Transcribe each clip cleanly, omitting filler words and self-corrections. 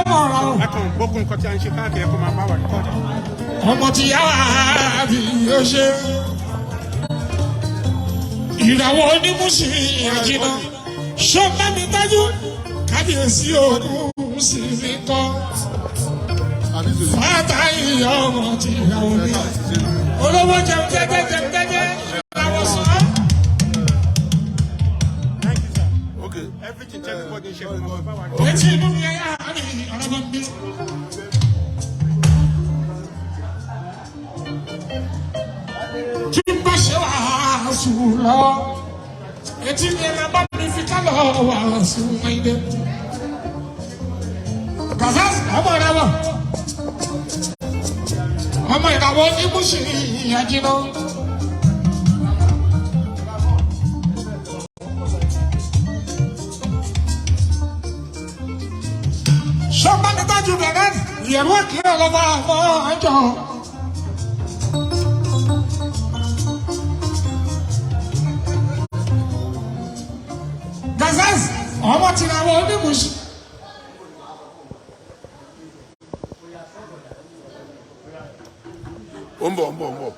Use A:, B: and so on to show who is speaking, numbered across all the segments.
A: Ẹkùn gbogbo nǹkan tí a ń ṣe káàkiri ẹ̀kọ́ máa bá wà ní kọ́ọ̀dù.
B: Ọmọ ti yá àbí yóò ṣe. Ìràwọ̀ onímùsì àjìnà. Ṣé bá mi dájú? Kábíyèsí òkú sí mi kọ́. Fáta ìyá ọmọ ti yá omi. Olówó jẹun jẹjẹjẹjẹjẹ. Ìràwọ̀ sàn.
A: Okay, everything tell me what they ṣe fún ọba wa ní.
B: Etí inú mi ẹ̀yà àmì ọ̀rọ̀ bọ̀ mi. Tí n bá ṣe wàásù lọ, etí mi ẹ̀rọ bá mi fi ká lọ wàásù ẹ̀dẹ̀. Gàzá ọmọ ìràwọ̀, ọmọ ìràwọ̀ onímùsì àjìnà. Somebody that you get you're working all over for job. Gazas, how much in our own bush?
A: Umbo.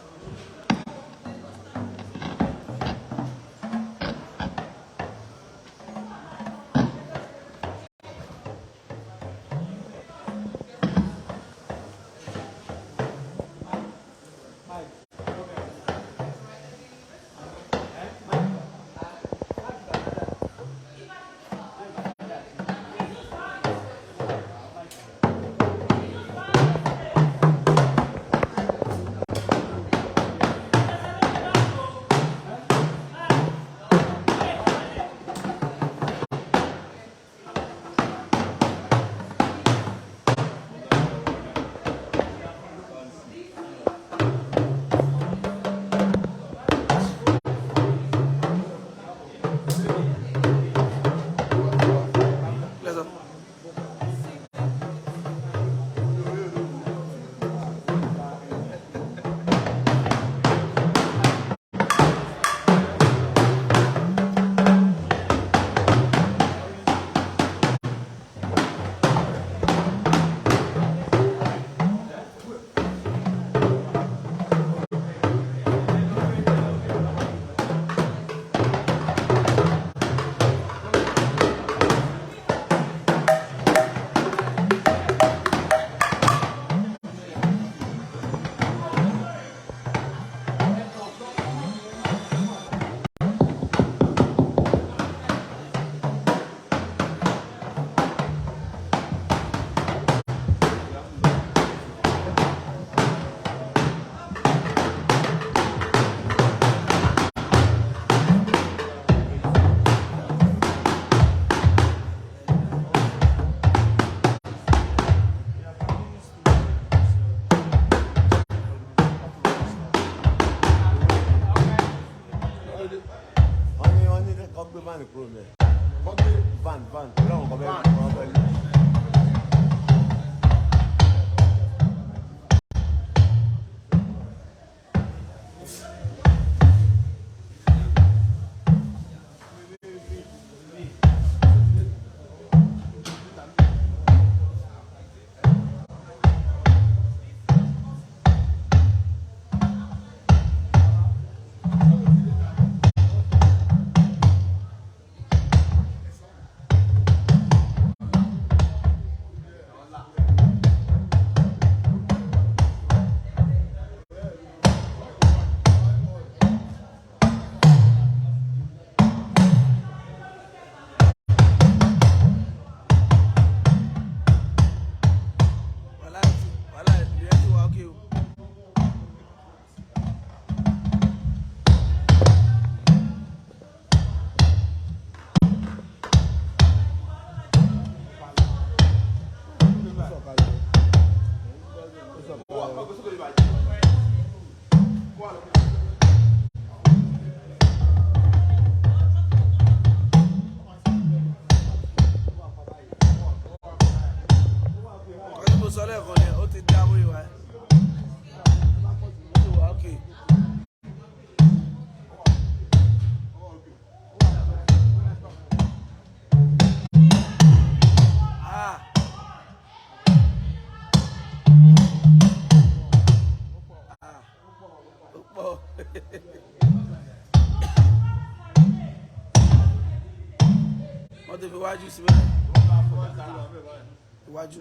C: síbẹ̀ iwájú.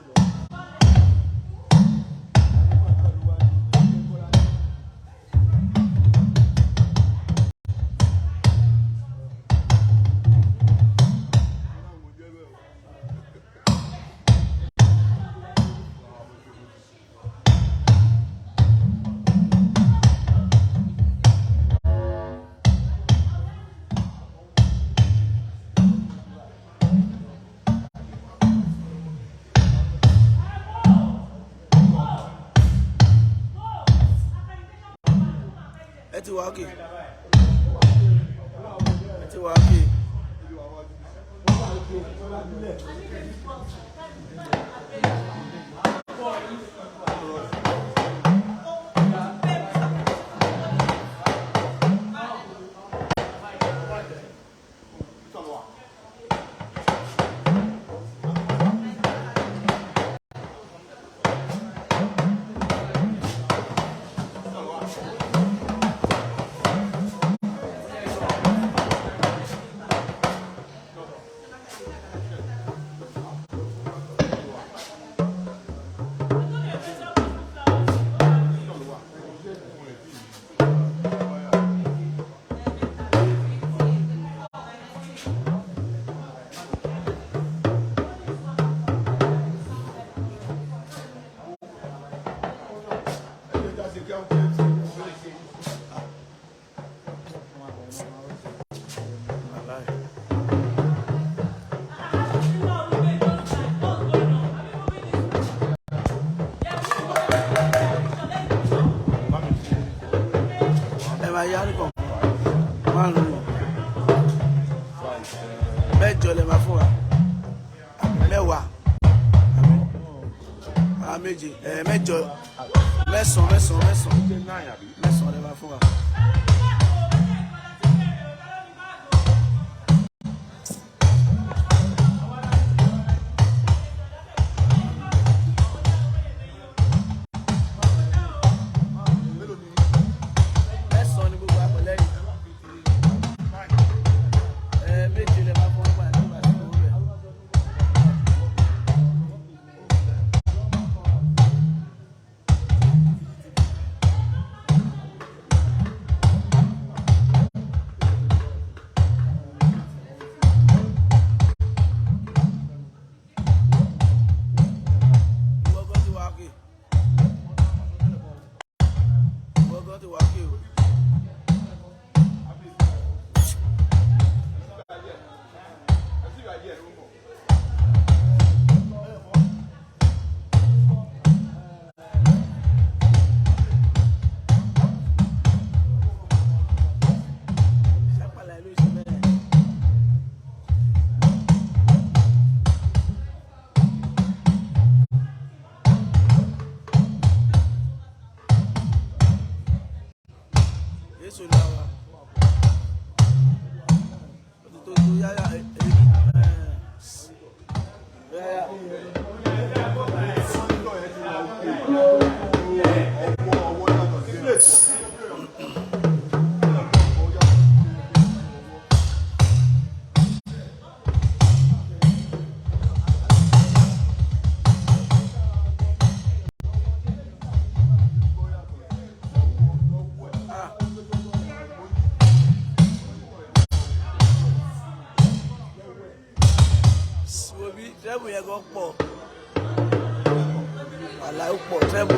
C: Ẹ ti wà ókè. Ẹ ti wà ókè. Mẹ́jọ lè máa fún wa mẹ́wàá méje mẹ́jọ mẹ́sàn-án lè máa fún wa. Trẹ́bù yẹn gan pọ̀, àlàyé pọ̀ trẹ́bù.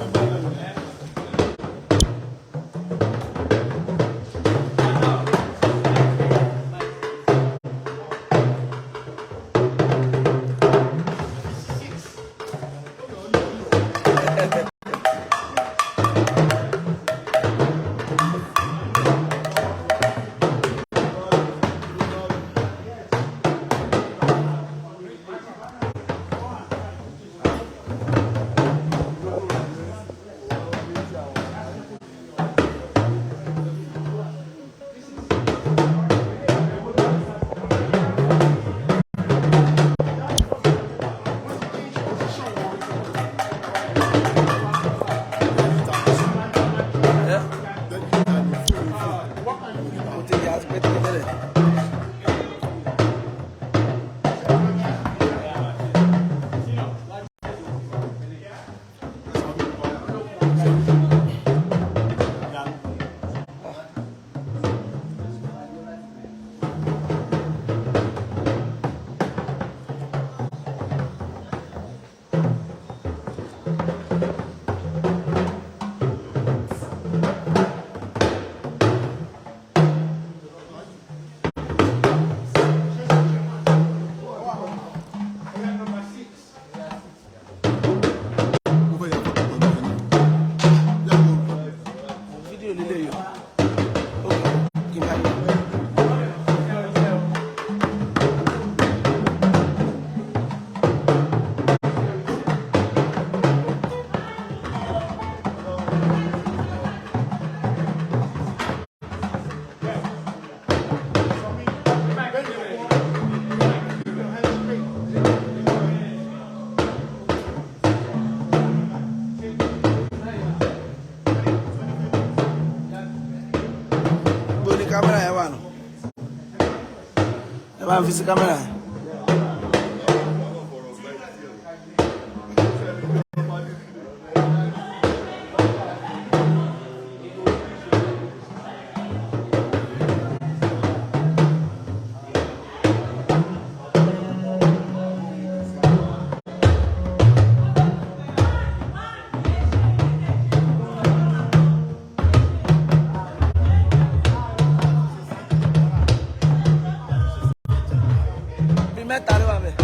D: Thank you.
C: kámẹ́rà yẹn wà nù. Ẹ bá ń fi sí kámẹ́rà yẹn. Mẹ́ta ló wà bẹ́ẹ̀.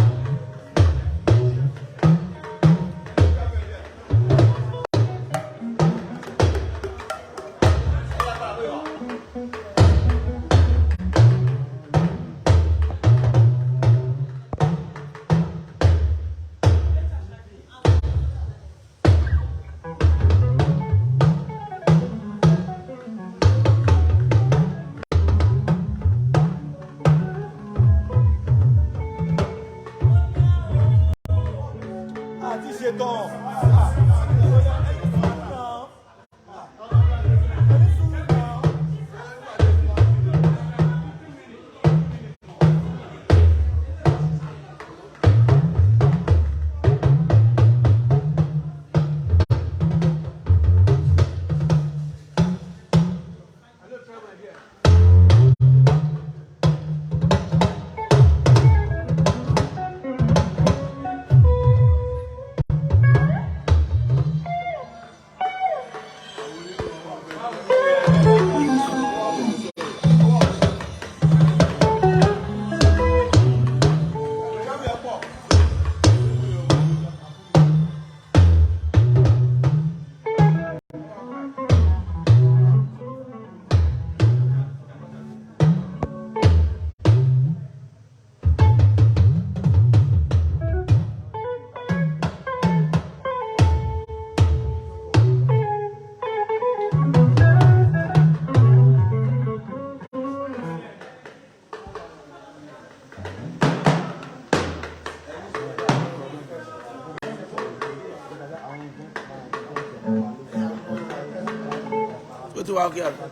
C: Ó ti wá òkè àgbà.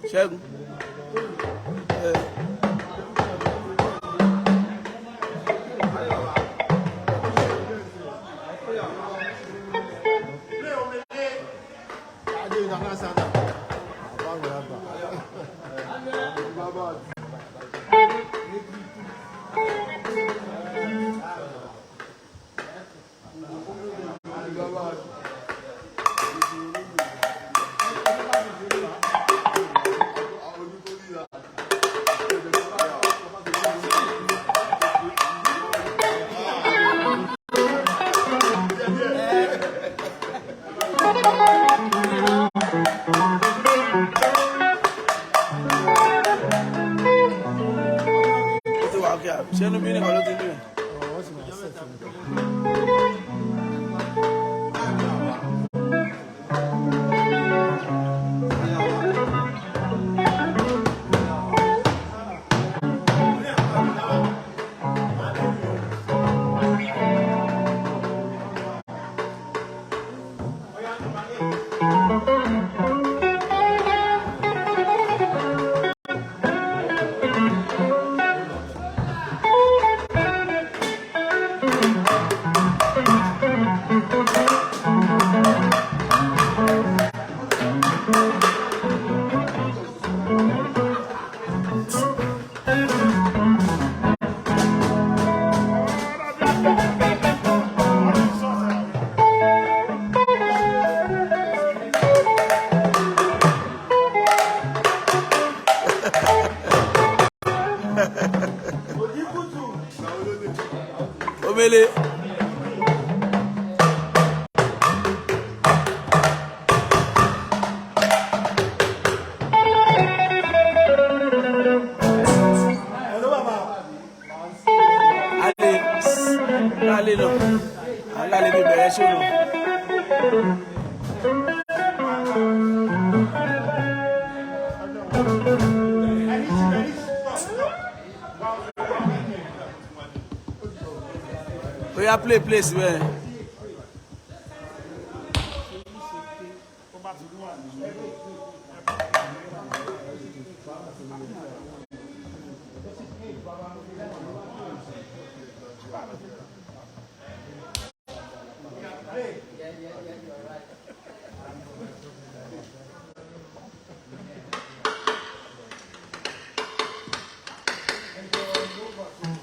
C: Ṣẹ́gun. Ṣé inú bí nìkan ló ti lù yẹn? Omele. Ale no. Ale bi bẹ̀rẹ̀ ṣòro. Oya play place where.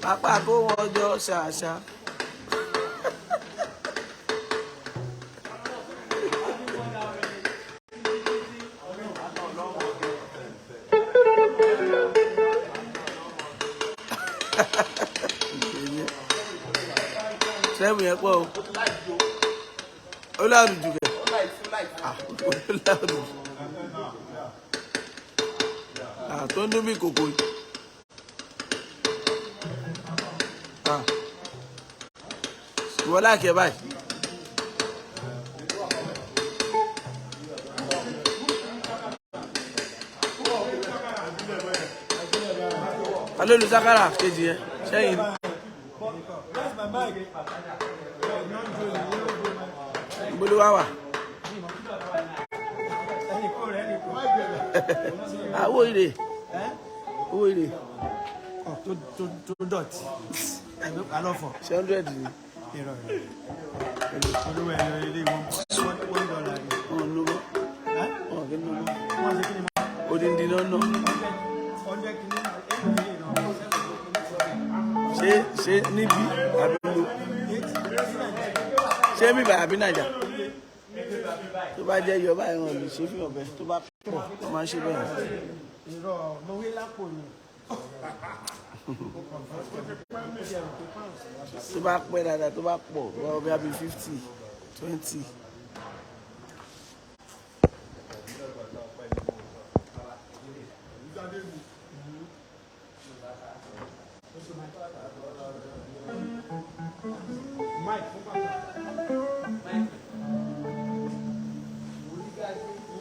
C: Pápá kó wọn jọ ṣàṣà. Sẹ́mu yẹn pọ̀ o. Ó láàrú jù bẹ́ẹ̀. Ó láàrú. Tó ń dún bí kòkó yìí. Ìwọ láàkì ẹ báyìí. Alóòlù sákàrà kejì yẹn sẹ́yìn. Ìgbóló wá wà. Owó ìrè. Owó ìrè.
D: Tó dọ̀tí. Alọ́fọ̀.
C: 100 ni.
D: Olúwa ẹ̀yọ ilé wọn $1 ni.
C: Ọ̀n lówó. Ọ̀n kí ni lówó.
D: Wọ́n ṣe kí ni máa.
C: Odindi náà nọ.
D: 100 kìíní
C: ṣé níbí àbí lo. Ṣé mi bàyà bí Nàìjà? Tó bá jẹ́ yọba ẹ̀wọ̀n lè ṣe fi ọ̀bẹ tó bá pọ̀ tó máa ń ṣe bẹ́ẹ̀.
D: ìrọ̀ lówé lápò ni.
C: Tó bá pẹ́ dáadáa tó bá pọ̀ wọ́n bí i 50, 20.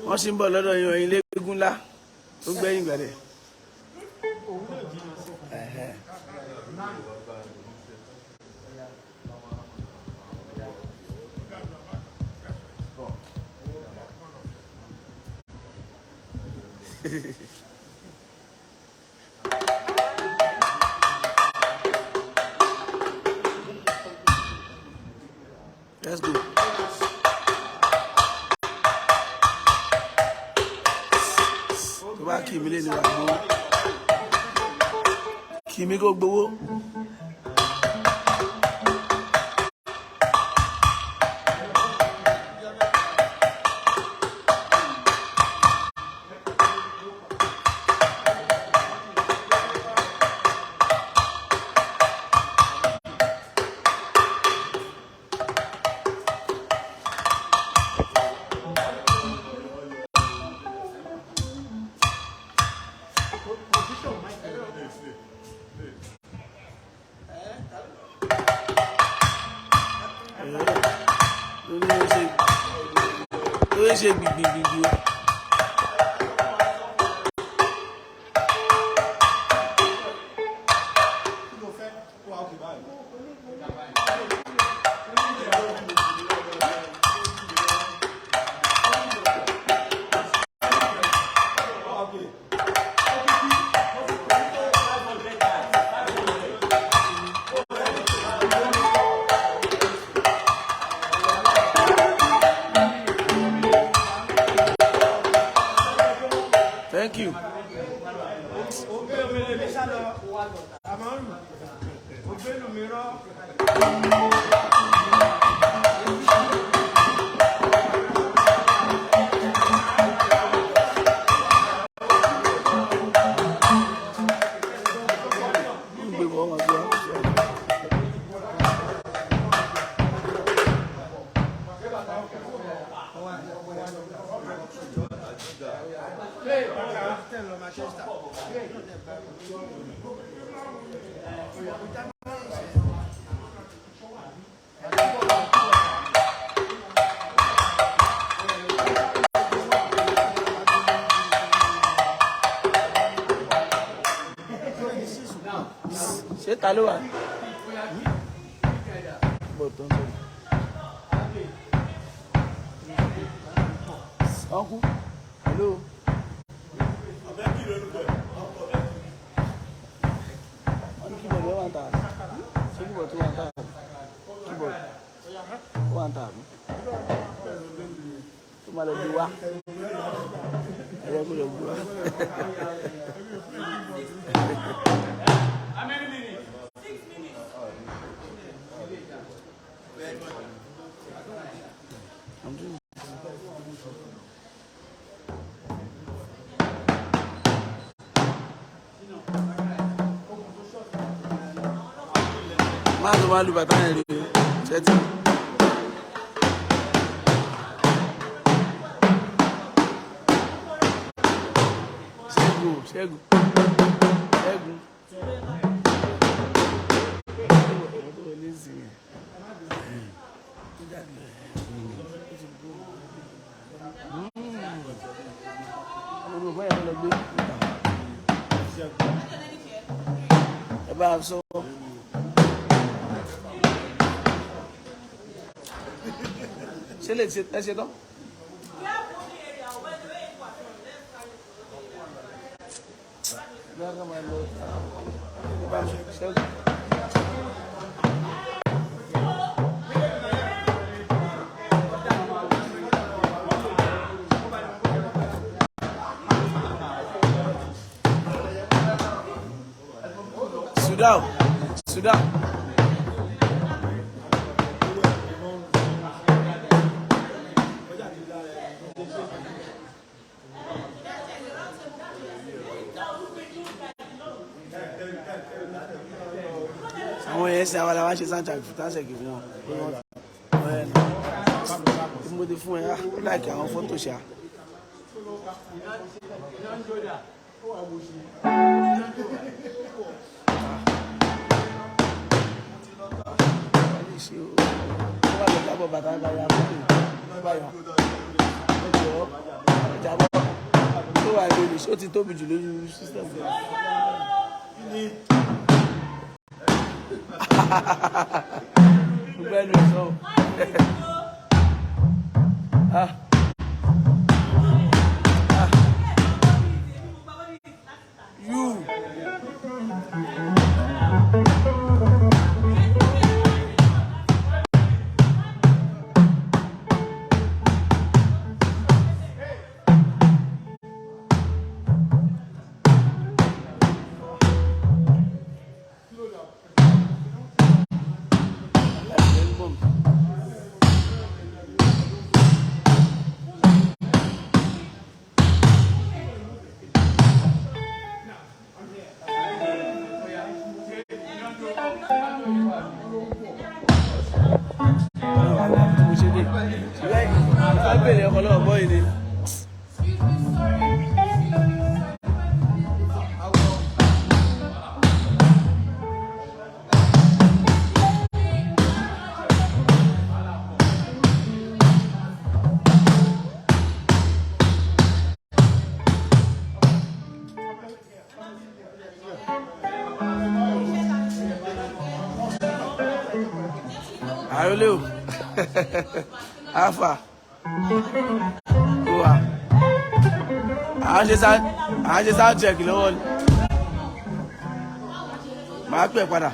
C: Wọ́n sì ń bọ̀ lọ́dọ̀ yan ilé eégún ńlá tó gbẹ̀yìn gbẹ̀rẹ̀. Let's go. Tó bá kì mí lé ní wà gbówó. Kì mí kó gbówó. Ló ṣe gbìgbìgbìgbì o. Thank you. Ṣé ta ló wà? Bọ̀tọ̀ ń bọ̀. Uncle, hello. Keyboard, you want that? Keyboard, you want that? Keyboard, you want that? You want to do what?
A: How many minutes? 6 minutes.
C: I'm doing. Máa tó máa lu bàtà yẹn rí o, ṣẹ́tì. Ṣẹ́gun, Ṣẹ́gun, Ṣẹ́gun. Ẹ bá a sọ. Ṣé lè ṣe tán? Sudan. Àwọn yẹn ṣe àwọn aláwọ̀ ṣe sáńtà fìtásẹ̀kì fún wọn. Mo ti fún ẹ láìkí àwọn fọ́tò ṣá. Ó ti tóbi jù lójú system. Gbẹ́nu sọ. You. Ayoleu. Alpha. Owa. Àwọn ṣe sound check lọ́wọ́ ni. Màá pè padà.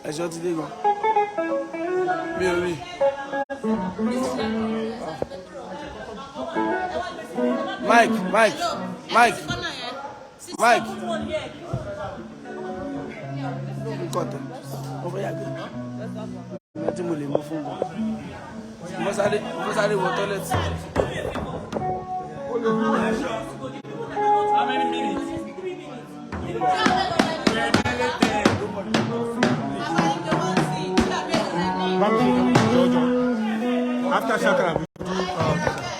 C: Ẹ̀ṣọ́ ti dé gan. Mi ò rí. Mike. Kọ́tà. Mo fẹ́ yàgbé. Ìgbà tí mo lè mú fún wọn. Mo sáré wọ tọ́lẹ̀tì.
A: How many minutes? After Shakra, we do.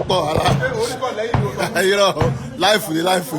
A: Pọ̀ ala. Irọ́ láìfù ni láìfù.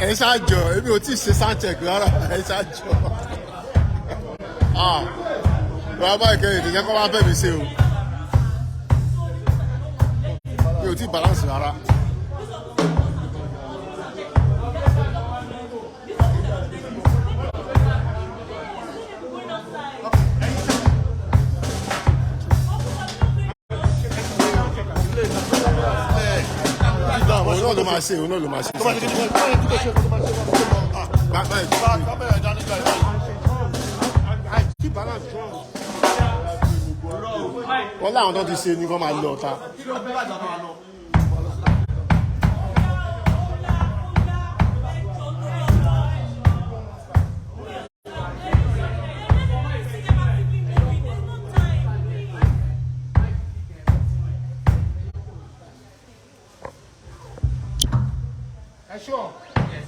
A: Ẹ ṣáàjọ èmi ò tí ì ṣe soundcheck rárá ẹ ṣáàjọ bàbá ìkẹyìn ìdíjẹ kọ́ máa bẹ̀ mí ṣe o mi ò tí ì balance rárá. Òun náà ló máa ṣe òun náà ló máa ṣe. Wọ́n láwọn tó ti ṣe ni wọ́n máa lọ ọ̀tá.
B: Sure.
D: Yes.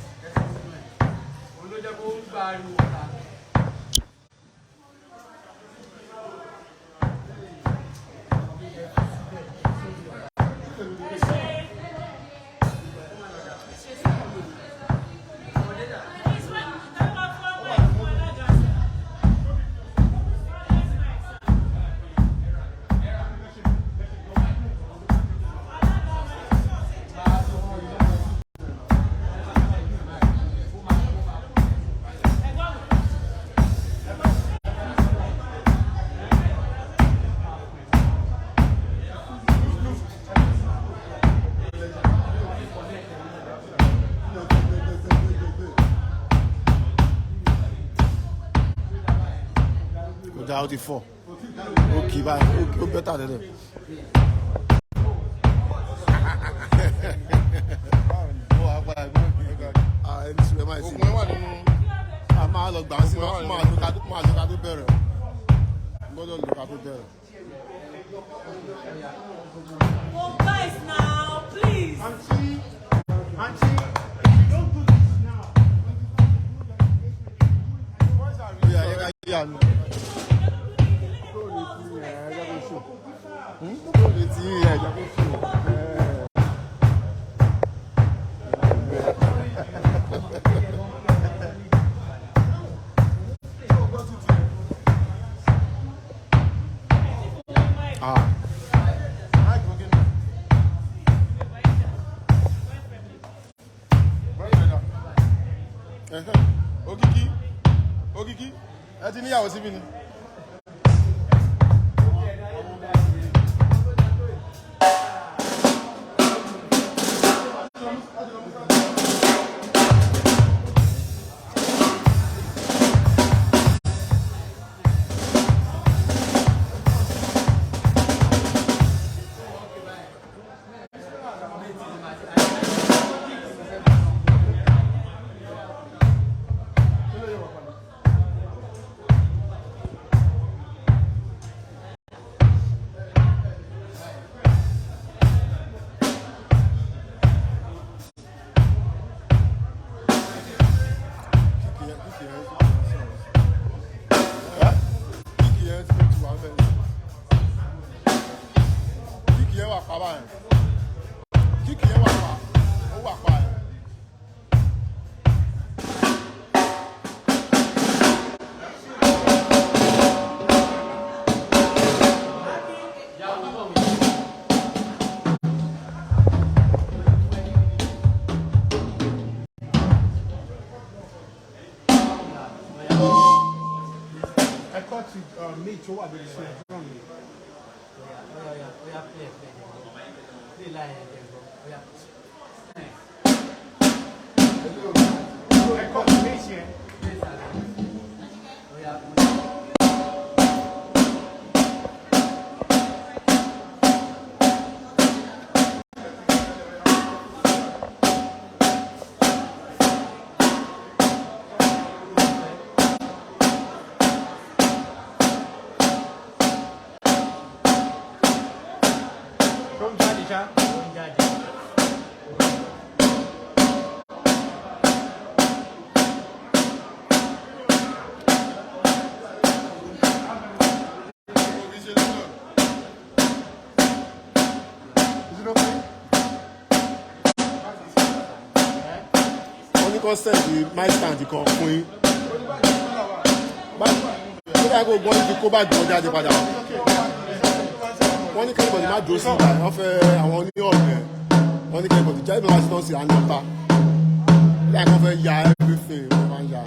A: Ó ti fọ́ ó kì í báyìí ó bẹ́tà tẹ́lẹ̀. Ẹni sùn ẹ máa ti a máa lọ gbà á sí máa lọ ká tó bẹ̀rẹ̀ gbọ́dọ̀ lọ ká tó bẹ̀rẹ̀.
E: Oh guys now please.
D: Auntie, don't do this now.
A: Yeah. Òkìkí ẹ ti níyàwó síbí ni.
D: Meet tó wà bẹ̀rẹ̀ sí ẹ̀fọ́n mi.
F: Oya play line ẹ̀jẹ̀ gbọ́. Oya.
D: here. From Daddy, Cha? From Daddy.
A: Only consent the mic stand kan fún yín. Báyìí kó gbọ́n ní kó bá gbọ́n jáde padà. Wọ́n ní kẹ́lẹ́bọ̀dì má dúró sí ìgbà wọ́n fẹ́ àwọn oníyọ̀ọ̀dẹ̀. Wọ́n ní kẹ́lẹ́bọ̀dì jáde bá wá sí náà sí àná ta. Ilé àkọ́ fẹ́ ya everything wọ́n máa ń ya.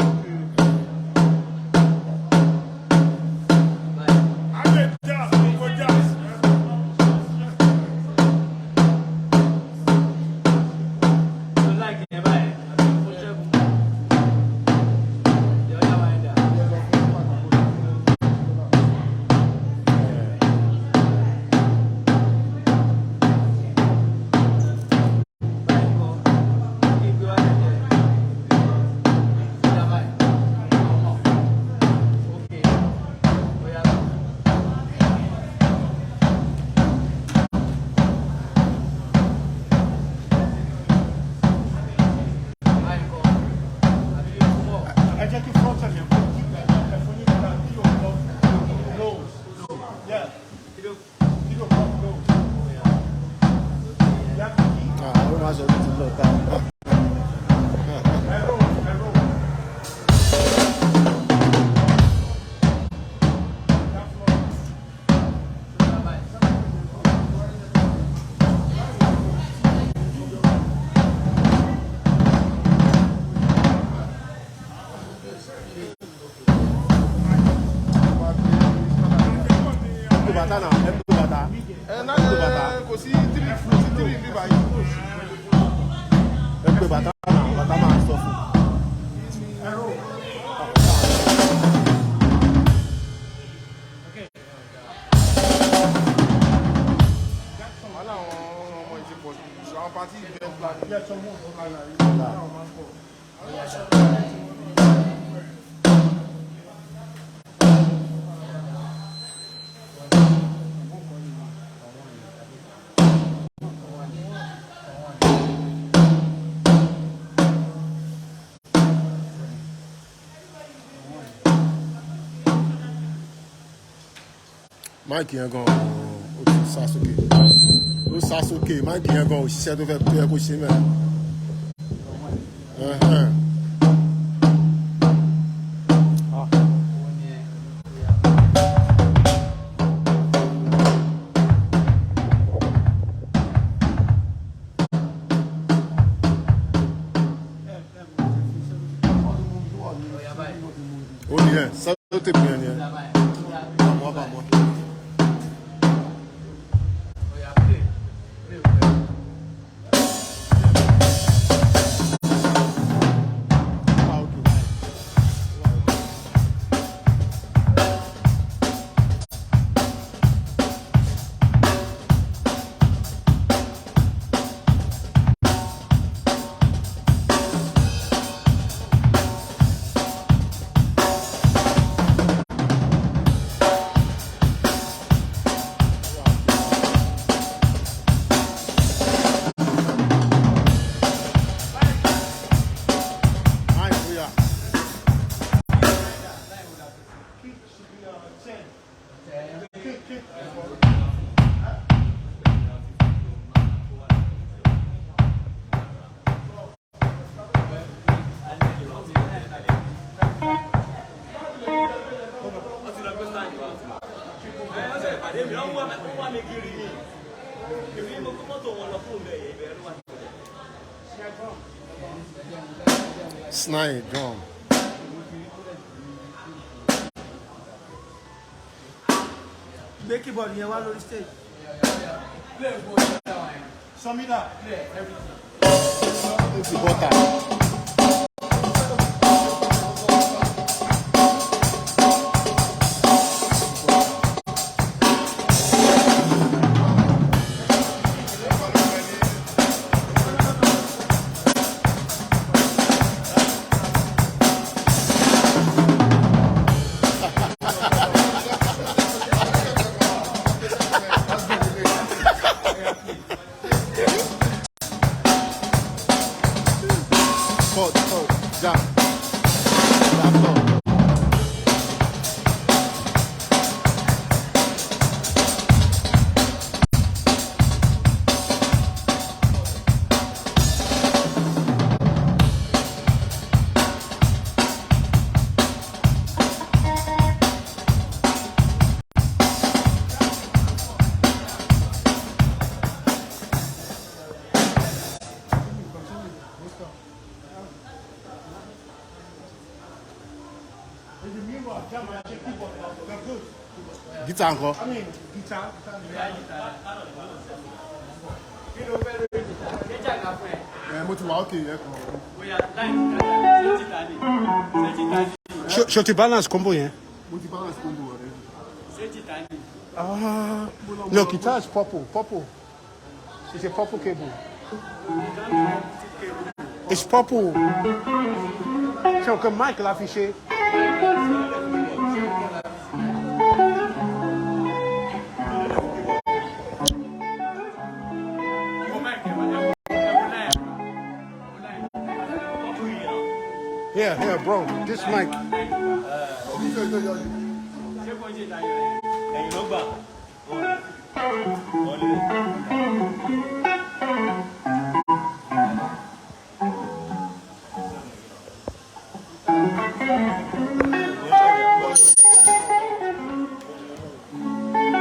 A: Máìkì yẹn gan ó ti sá sókè ó sá sókè máìkì yẹn gan òṣìṣẹ́ tó fẹ́ tó yẹ kó ṣe mẹ́rin. Ó ní ẹ̀ sọ́dọ̀ tèmi yẹn ni ẹ̀. Snide drum.
C: Gbé keyboard yẹn wá lórí stage.
D: Sọmídà.
A: Ó ti bọ́tà. Chord, jam. That's all. Guitar encore.
D: I mean, guitar.
A: Mo ti wà ókè yẹn kan.
D: Ṣé ti balance combo yẹn?
A: Mo ti balance combo already.
D: No, guitar is purple. Purple. It's a purple cable. It's purple. Ṣé o kò mic la fi ṣe? Yeah, bro. This mic.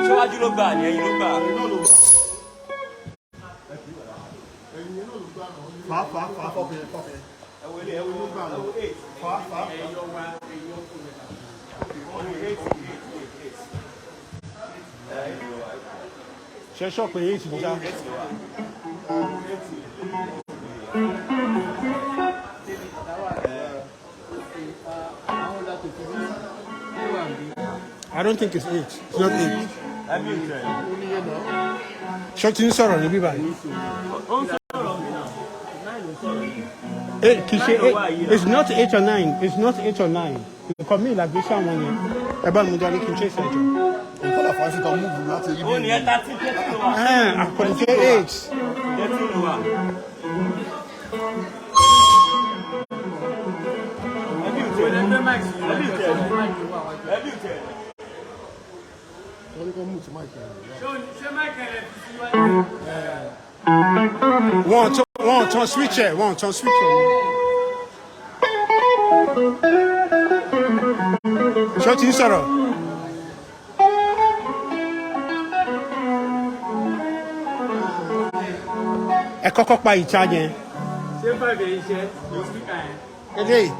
F: Ṣíwájú ló gbà ní ẹ̀yìn ló gbà.
D: Ṣé ṣọ́ọ̀pù yìí ti já? I don't think it's 8. It's not 8. Ṣọ́ọ̀tì ń sọ̀rọ̀ níbí báyìí. It's not 8 or 9. It's not 8 or 9. Nǹkan mi ìlàgbé sáwọn yẹn. Ẹ bá mi darí kí n ṣe ìṣẹ́jọ.
A: Nǹkan àfáà ṣe kan múùbù láti rí bí.
F: Ó ní ẹ 30 ló wà.
D: Àkọ́ni ṣe 8.
F: 30 ló wà.
A: Wọ́n ní kó mú ti máìkì rẹ̀.
D: Wọ́n tán switch ẹ̀. Ṣọ́ọ̀tì ń sọ̀rọ̀. Ẹ kọ́kọ́ pa ìta yẹn.
F: Ṣé bàbá yìí ṣe ló spíkà yẹn?
D: Eléyìí.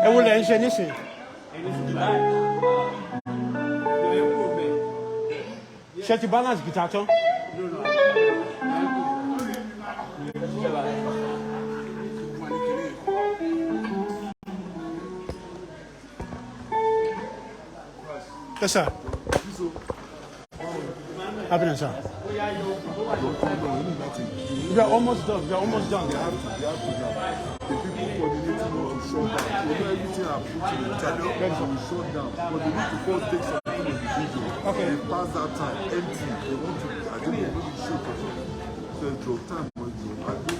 D: Ẹ wo lẹ ń ṣe nísìn? Ṣé ti balance guitar tán? Yes, sir. Happening, sir. We are almost done.
A: They have to now. The people coordinating to shut down. So everything I put to the channel will shut down. But they need to first take something of the video.
D: Okay.
A: And pass that time empty. They want to, I don't know, maybe shoot or something. So it drove time. But I do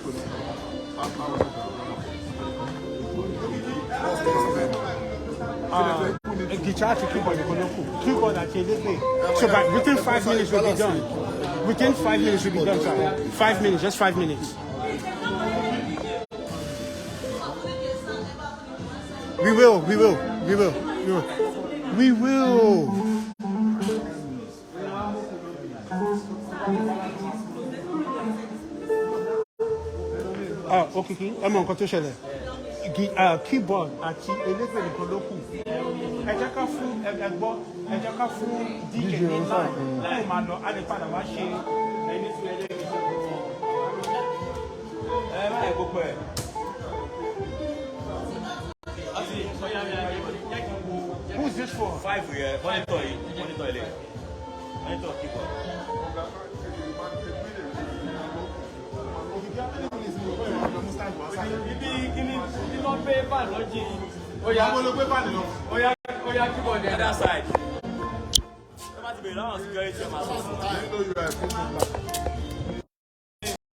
D: guitar to keyboard, keyboard at Elegbe. So by within 5 minutes we'll be done. Within 5 minutes we'll be done, sir. 5 minutes, just 5 minutes. We will. Okay, I'm on control. Keyboard àti elégbè nìkan ló kù. Ẹ jẹ́ ká fún DJ ní line láì máa lọ á lè padà wá ṣe ẹni tí elégbè tó kù.
F: Ẹ má yẹ gbogbo ẹ̀.
D: Who's this for?
F: 5 yẹ monitor ilé monitor keyboard. Ibi kini lọ gbé báàlì lọ́jì. Oya keyboard the other side. Ẹ má ti bèrè láwọn security ọmọ àṣọ.